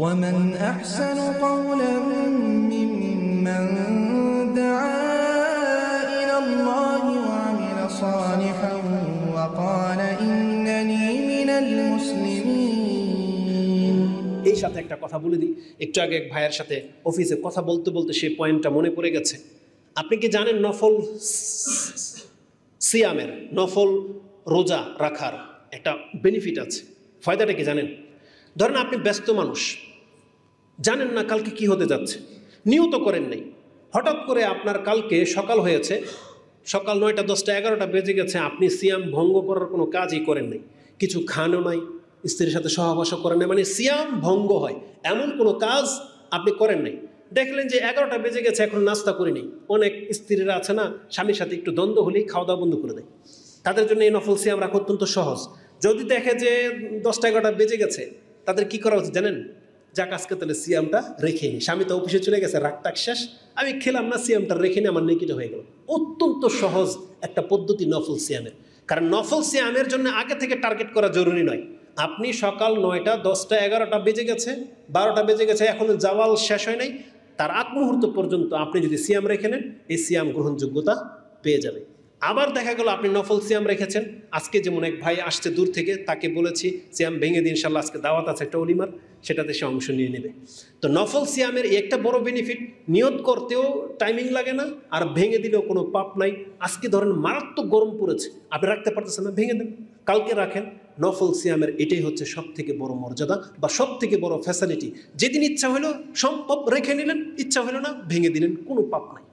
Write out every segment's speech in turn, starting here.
ومن أحسن قولا ممن دعا إلى الله وعمل صالحا وقال إنني من المسلمين। এই সাথে একটা কথা বলে দিই, একটু আগে এক ভাইয়ের সাথে অফিসে কথা বলতে বলতে সেই পয়েন্টটা মনে পড়ে গেছে। আপনি কি জানেন নফল সিয়ামের, নফল রোজা রাখার একটা বেনিফিট আছে? ফায়দাটা কি জানেন? ধরেন আপনি ব্যস্ত মানুষ, জানেন না কালকে কি হতে যাচ্ছে, নিয়ত করেন নাই, হঠাৎ করে আপনার কালকে সকাল হয়েছে, সকাল 9টা 10টা 11টা বেজে গেছে, আপনি সিয়াম ভঙ্গ করার কোনো কাজই করেন নাই, কিছু খানও নাই, স্ত্রীর সাথে সহবাসও করেন নাই, মানে সিয়াম ভঙ্গ হয় এমন কোনো কাজ আপনি করেন নাই। দেখলেন যে 11টা বেজে গেছে, এখন নাস্তা করে নেই। অনেক স্ত্রীরা আছে না, স্বামীর সাথে একটু দ্বন্দ্ব হলেই খাওয়া দাওয়া বন্ধ করে দেয়। তাদের জন্য এই নফল সিয়াম রাখা অত্যন্ত সহজ। যদি দেখে যে 10টা 11টা বেজে গেছে, তাদের কি করা উচিত জানেন? যাক আজকে তাহলে সিয়ামটা রেখে নি, স্বামী তো অফিসে চলে গেছে, রাগটাক শেষ, আমি খেলাম না, সিয়ামটা রেখে নি, আমার নেকিটা হয়ে গেল। অত্যন্ত সহজ একটা পদ্ধতি নফল সিয়ামের। কারণ নফল সিয়ামের জন্য আগে থেকে টার্গেট করা জরুরি নয়। আপনি সকাল 9টা 10টা 11টা বেজে গেছে, 12টা বেজে গেছে, এখনো জাওয়াল শেষ হয় নাই, তার আগ মুহূর্ত পর্যন্ত আপনি যদি সিয়াম রেখে নেন, এই সিয়াম গ্রহণযোগ্যতা পেয়ে যাবে। আবার দেখা গেল আপনি নফল সিয়াম রেখেছেন, আজকে যেমন এক ভাই আসছে দূর থেকে, তাকে বলেছি সিয়াম ভেঙে দিন, ইনশাল্লাহ আজকে দাওয়াত আছে একটা অলিমার, সেটাতে সে অংশ নিয়ে নেবে। তো নফল সিয়ামের একটা বড় বেনিফিট, নিয়ত করতেও টাইমিং লাগে না, আর ভেঙে দিলেও কোনো পাপ নাই। আজকে ধরেন মারাত্মক গরম পড়েছে, আপনি রাখতে পারতেছেন না, ভেঙে দেন, কালকে রাখেন। নফল সিয়ামের এটাই হচ্ছে সব থেকে বড় মর্যাদা বা সব থেকে বড় ফ্যাসিলিটি। যেদিন ইচ্ছা হলো সম্ভব রেখে নিলেন, ইচ্ছা হলো না ভেঙে দিলেন, কোনো পাপ নাই।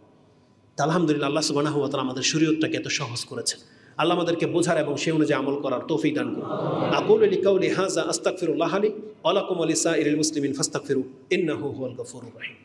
আলহামদুলিল্লাহ, আল্লাহ সুবহানাহু ওয়া তাআলা আমাদের শরীয়তটাকে এত সহজ করেছেন। আল্লাহ আমাদেরকে বোঝার এবং সেই অনুযায়ী আমল করার তৌফিক দান করুন। আকুলু লিকাউলি হাযা আস্তাগফিরুল্লাহ লি ওয়া লাকুম ওয়া লিসাইরিল মুসলিমিন ফাস্তাগফিরু ইন্নাহু হুয়াল গফুরুর রহিম।